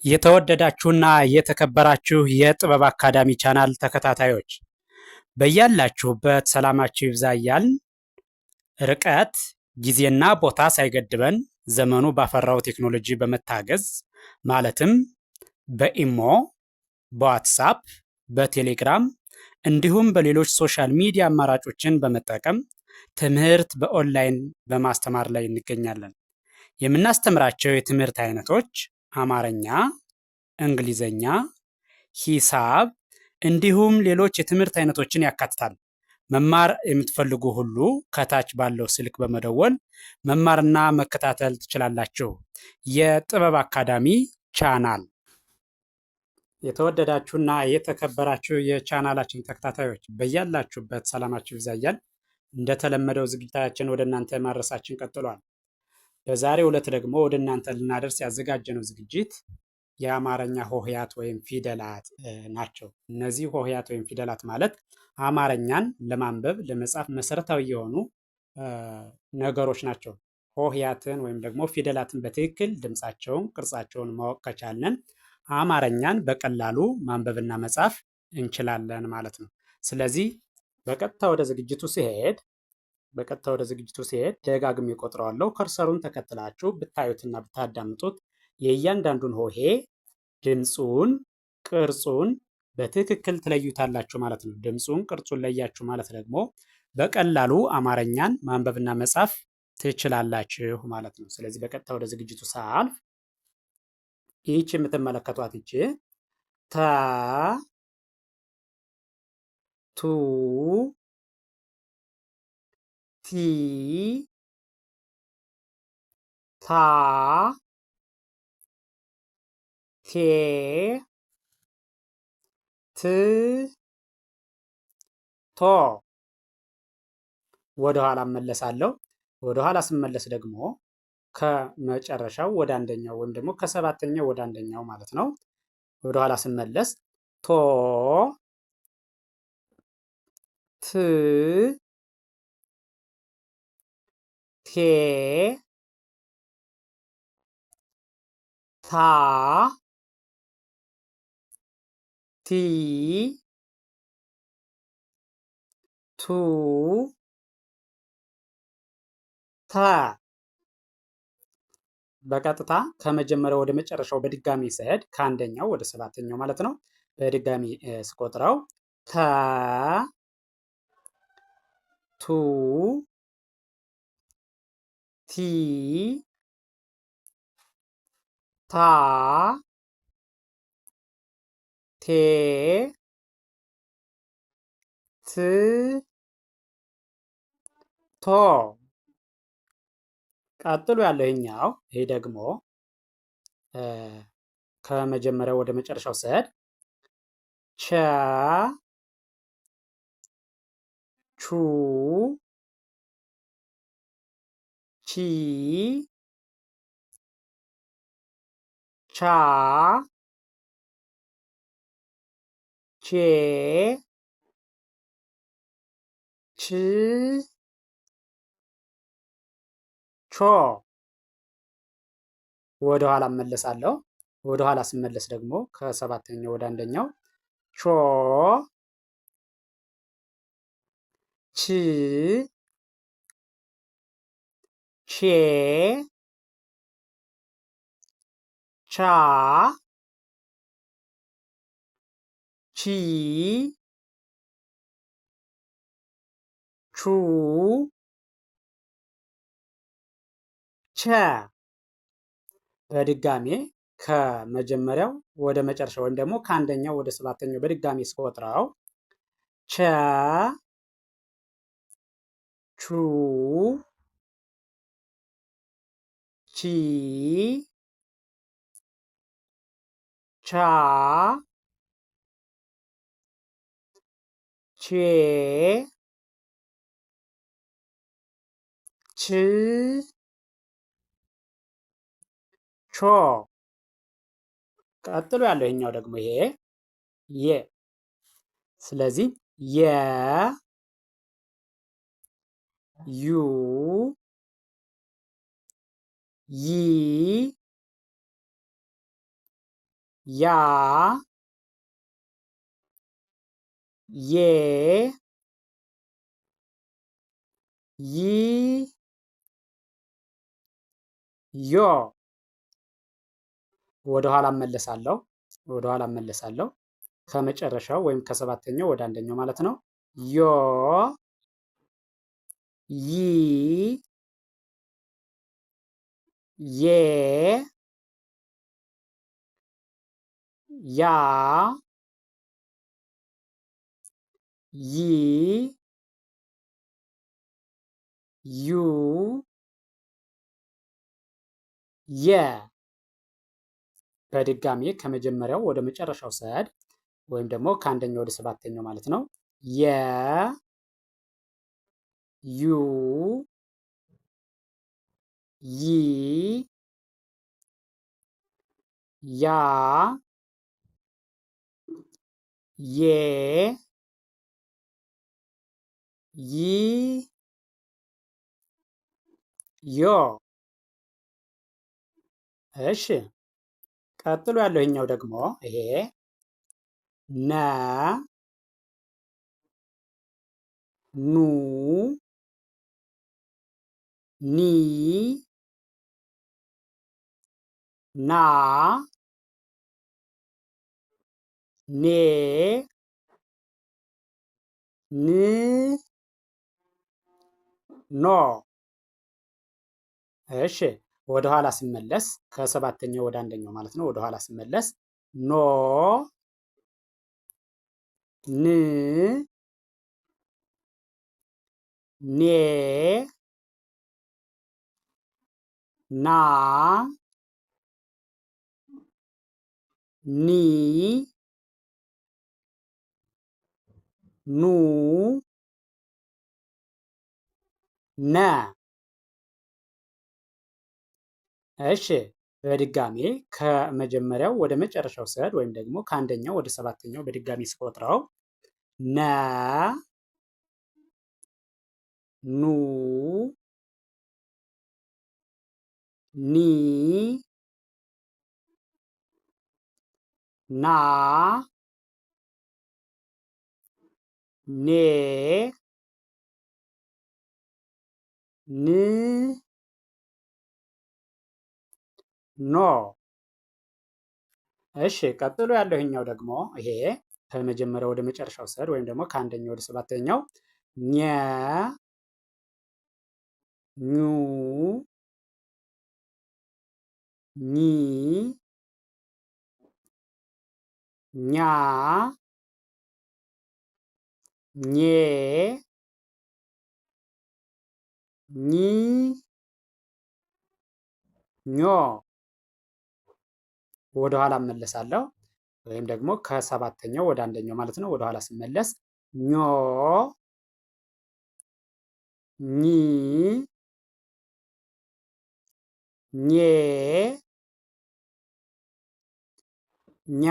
የተወደዳችሁና የተከበራችሁ የጥበብ አካዳሚ ቻናል ተከታታዮች በያላችሁበት ሰላማችሁ ይብዛ እያልን ርቀት ጊዜና ቦታ ሳይገድበን ዘመኑ ባፈራው ቴክኖሎጂ በመታገዝ ማለትም በኢሞ፣ በዋትሳፕ፣ በቴሌግራም እንዲሁም በሌሎች ሶሻል ሚዲያ አማራጮችን በመጠቀም ትምህርት በኦንላይን በማስተማር ላይ እንገኛለን። የምናስተምራቸው የትምህርት አይነቶች አማርኛ፣ እንግሊዘኛ፣ ሂሳብ እንዲሁም ሌሎች የትምህርት አይነቶችን ያካትታል። መማር የምትፈልጉ ሁሉ ከታች ባለው ስልክ በመደወል መማርና መከታተል ትችላላችሁ። የጥበብ አካዳሚ ቻናል። የተወደዳችሁና የተከበራችሁ የቻናላችን ተከታታዮች በያላችሁበት ሰላማችሁ ይብዛያል። እንደተለመደው ዝግጅታችን ወደ እናንተ ማድረሳችን ቀጥሏል። በዛሬው ዕለት ደግሞ ወደ እናንተ ልናደርስ ያዘጋጀነው ዝግጅት የአማርኛ ሆሄያት ወይም ፊደላት ናቸው። እነዚህ ሆሄያት ወይም ፊደላት ማለት አማርኛን ለማንበብ ለመጻፍ መሰረታዊ የሆኑ ነገሮች ናቸው። ሆሄያትን ወይም ደግሞ ፊደላትን በትክክል ድምፃቸውን፣ ቅርጻቸውን ማወቅ ከቻልን አማርኛን በቀላሉ ማንበብና መጻፍ እንችላለን ማለት ነው። ስለዚህ በቀጥታ ወደ ዝግጅቱ ሲሄድ ደጋግሜ እቆጥረዋለሁ። ከርሰሩን ተከትላችሁ ብታዩትና ብታዳምጡት የእያንዳንዱን ሆሄ ድምፁን፣ ቅርጹን በትክክል ትለዩታላችሁ ማለት ነው። ድምፁን፣ ቅርጹን ለያችሁ ማለት ደግሞ በቀላሉ አማርኛን ማንበብና መጻፍ ትችላላችሁ ማለት ነው። ስለዚህ በቀጥታ ወደ ዝግጅቱ ሳልፍ ይህች የምትመለከቷት ይቺ ተ፣ ቱ፣ ቲ፣ ታ፣ ቴ፣ ት፣ ቶ። ወደኋላ እመለሳለሁ። ወደኋላ ስመለስ ደግሞ ከመጨረሻው ወደ አንደኛው ወይም ደግሞ ከሰባተኛው ወደ አንደኛው ማለት ነው። ወደኋላ ስመለስ ቶ፣ ት፣ ቴ፣ ታ፣ ቲ፣ ቱ፣ ተ። በቀጥታ ከመጀመሪያው ወደ መጨረሻው በድጋሚ ስሄድ ከአንደኛው ወደ ሰባተኛው ማለት ነው። በድጋሚ ስቆጥረው ተ፣ ቱ፣ ቲ፣ ታ፣ ቴ፣ ት፣ ቶ። ቀጥሎ ያለው ይሄኛው ይሄ ደግሞ ከመጀመሪያው ወደ መጨረሻው ስሄድ ቸ፣ ቹ፣ ቺ፣ ቻ፣ ቼ፣ ች፣ ቾ። ወደ ኋላ እመለሳለሁ። ወደ ኋላ ስመለስ ደግሞ ከሰባተኛው ወደ አንደኛው ቾ፣ ች፣ ቼ፣ ቻ፣ ቺ፣ ቹ፣ ቸ። በድጋሜ ከመጀመሪያው ወደ መጨረሻው ወይም ደግሞ ከአንደኛው ወደ ሰባተኛው በድጋሜ ስቆጥረው ቸ፣ ቹ፣ ቺ፣ ቻ፣ ቼ፣ ች፣ ቾ። ቀጥሎ ያለው ይሄኛው ደግሞ ይሄ የ። ስለዚህ የ፣ ዩ፣ ይ፣ ያ ዬ ይ ዮ ወደኋላ እመለሳለሁ። ከመጨረሻው ወይም ከሰባተኛው ወደ አንደኛው ማለት ነው። ዮ ይ ዬ ያ ይ ዩ የ በድጋሚ ከመጀመሪያው ወደ መጨረሻው ሰድ ወይም ደግሞ ከአንደኛው ወደ ሰባተኛው ማለት ነው። የ ዩ ይ ያ ዬ ይ ዮ። እሺ ቀጥሎ ያለው ይሄኛው ደግሞ ይሄ ነ ኑ ኒ ና ኔ ን ኖ። እሺ ወደኋላ ስመለስ ከሰባተኛው ወደ አንደኛው ማለት ነው። ወደኋላ ስመለስ ኖ ን ኔ ና ኒ ኑ ነ። እሺ በድጋሜ ከመጀመሪያው ወደ መጨረሻው ስሄድ ወይም ደግሞ ከአንደኛው ወደ ሰባተኛው በድጋሚ ስቆጥረው ነ ኑ ኒ ና ኔ ን ኖ። እሺ ቀጥሎ ያለው ይሄኛው ደግሞ ይሄ ከመጀመሪያው ወደ መጨረሻው ስሄድ ወይም ደግሞ ከአንደኛው ወደ ሰባተኛው ኘ ኙ ኚ ኛ ኜ ኚ ኞ። ወደኋላ እመለሳለሁ ወይም ደግሞ ከሰባተኛው ወደ አንደኛው ማለት ነው። ወደኋላ ስመለስ ኞ ኚ ኜ ኛ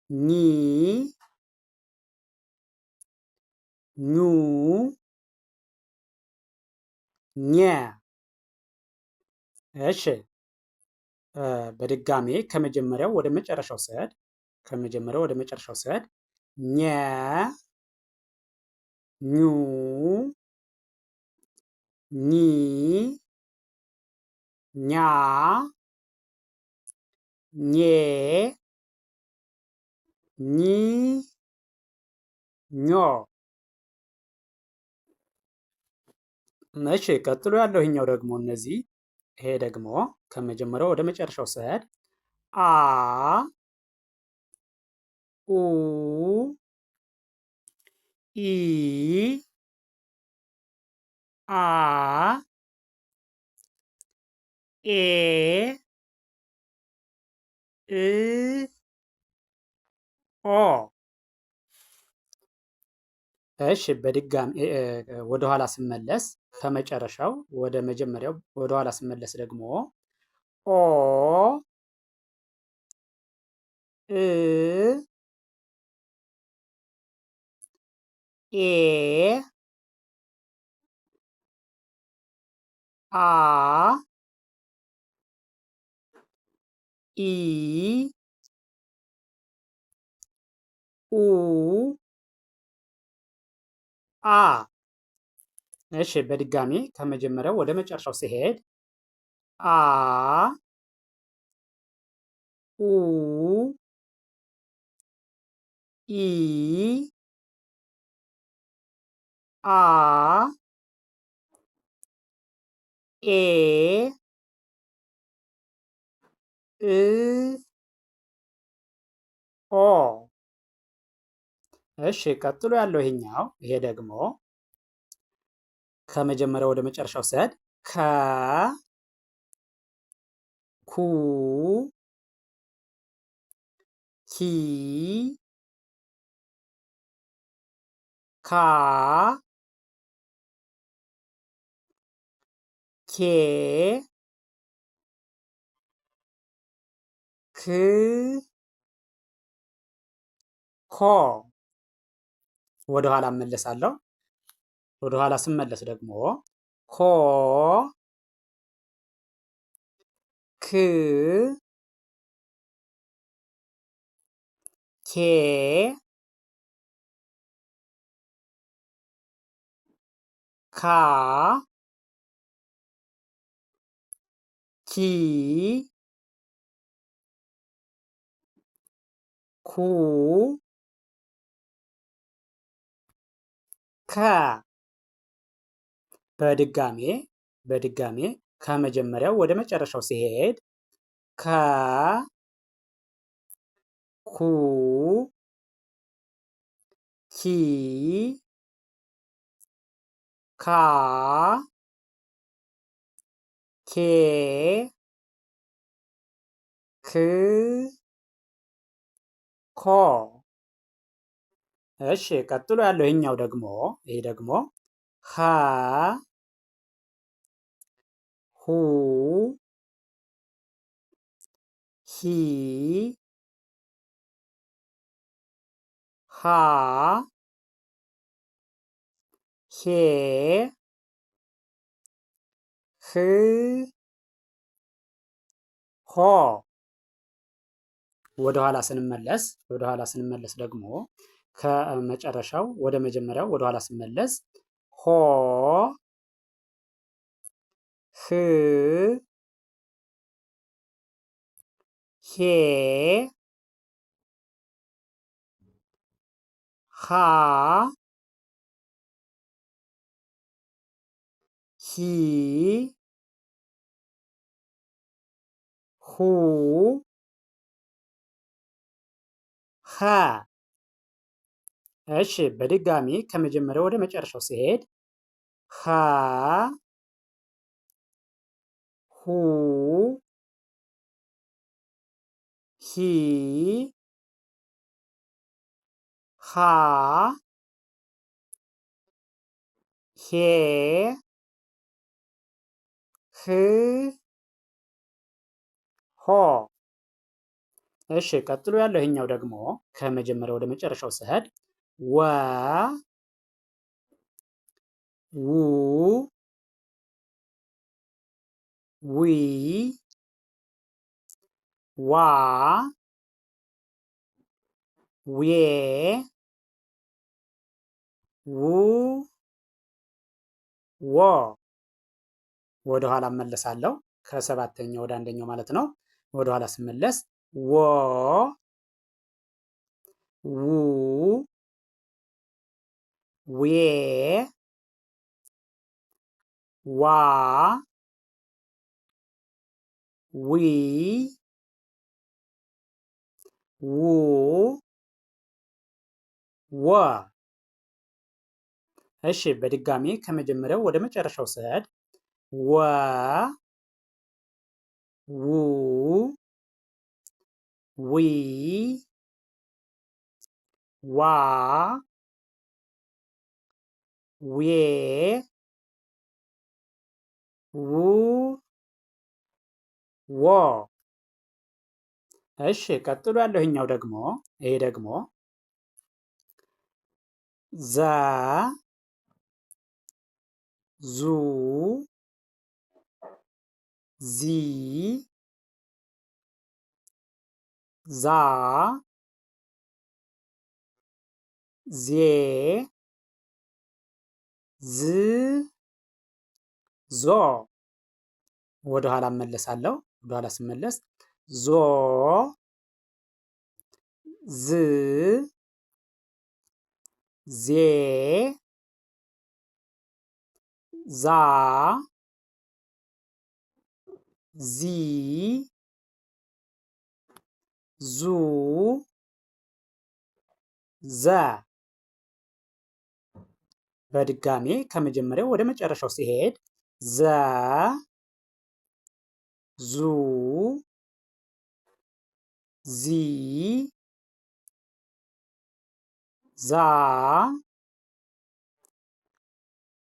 ኚ ኙ ኘ። እሺ በድጋሜ ከመጀመሪያው ወደ መጨረሻው ስሄድ ኘ ኙ ኚ ኛ ኜ ኚ ኞ። እሺ ቀጥሎ ያለው ይሄኛው ደግሞ ይሄ ደግሞ ከመጀመሪያው ወደ መጨረሻው ስሄድ አ ኡ ኢ አ ኤ እ ኦ። እሺ በድጋሚ ወደኋላ ስመለስ ከመጨረሻው ወደ መጀመሪያው ወደኋላ ስመለስ ደግሞ ኦ እ ኤ አ ኢ ኡ አ። እሺ በድጋሚ ከመጀመሪያው ወደ መጨረሻው ሲሄድ አ ኡ ኢ አ ኤ እ ኦ። እሺ ቀጥሎ ያለው ይሄ ደግሞ ከመጀመሪያው ወደ መጨረሻው ስሄድ ከ ኩ ኪ ካ ኬ ክ ኮ። ወደኋላ እመለሳለሁ። ወደኋላ ስመለስ ደግሞ ኮ ክ ኬ ካ ኪ ኩ ከ። በድጋሜ ከመጀመሪያው ወደ መጨረሻው ሲሄድ ከ ኩ ኪ ካ ኬ ክ ኮ። እሺ ቀጥሎ ያለው ይሄ ደግሞ ሀ ሁ ሂ ሃ ሄ ህ ሆ። ወደኋላ ስንመለስ ደግሞ ከመጨረሻው ወደ መጀመሪያው ወደኋላ ስንመለስ ሆ ህ ሄ ሃ ሂ ሁ ሃ። እሺ በድጋሚ ከመጀመሪያው ወደ መጨረሻው ሲሄድ ሃ ሁ ሂ ሃ ሄ ህ ሆ። እሺ ቀጥሎ ያለው ይሄኛው ደግሞ ከመጀመሪያው ወደ መጨረሻው ስሄድ ወ ው ዊ ዋ ዌ ው ወ። ወደኋላ እመለሳለሁ። ከሰባተኛው ወደ አንደኛው ማለት ነው። ወደኋላ ስመለስ ወ ው ዌ ዋ ዊ ው ወ። እሺ በድጋሚ ከመጀመሪያው ወደ መጨረሻው ስሄድ ወ ው ዊ ዋ ዌ ው ወ። እሺ ቀጥሎ ያለው ይሄ ደግሞ ዘ ዙ ዚ ዛ ዜ ዝ ዞ። ወደ ኋላ እመለሳለሁ። ወደ ኋላ ስመለስ ዞ ዝ ዜ ዛ ዚ ዙ ዘ። በድጋሜ ከመጀመሪያው ወደ መጨረሻው ሲሄድ ዘ ዙ ዚ ዛ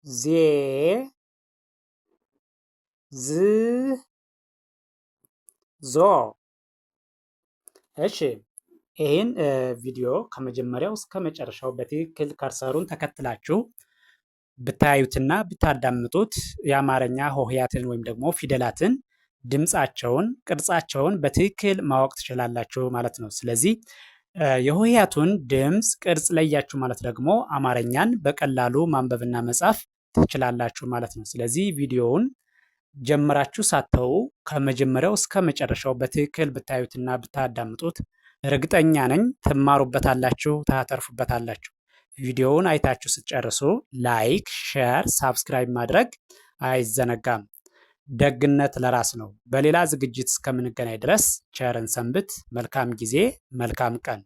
ዜ ዝ ዞ። እሺ ይህን ቪዲዮ ከመጀመሪያው እስከ መጨረሻው በትክክል ከርሰሩን ተከትላችሁ ብታዩትና ብታዳምጡት የአማርኛ ሆሄያትን ወይም ደግሞ ፊደላትን ድምፃቸውን፣ ቅርጻቸውን በትክክል ማወቅ ትችላላችሁ ማለት ነው። ስለዚህ የሆሄያቱን ድምፅ ቅርጽ ለያችሁ ማለት ደግሞ አማርኛን በቀላሉ ማንበብና መጻፍ ትችላላችሁ ማለት ነው። ስለዚህ ቪዲዮውን ጀምራችሁ ሳተው ከመጀመሪያው እስከ መጨረሻው በትክክል ብታዩትና ብታዳምጡት እርግጠኛ ነኝ ትማሩበታላችሁ፣ ታተርፉበታላችሁ። ቪዲዮውን አይታችሁ ስትጨርሱ ላይክ፣ ሼር፣ ሳብስክራይብ ማድረግ አይዘነጋም። ደግነት ለራስ ነው። በሌላ ዝግጅት እስከምንገናኝ ድረስ ቸርን ሰንብት። መልካም ጊዜ፣ መልካም ቀን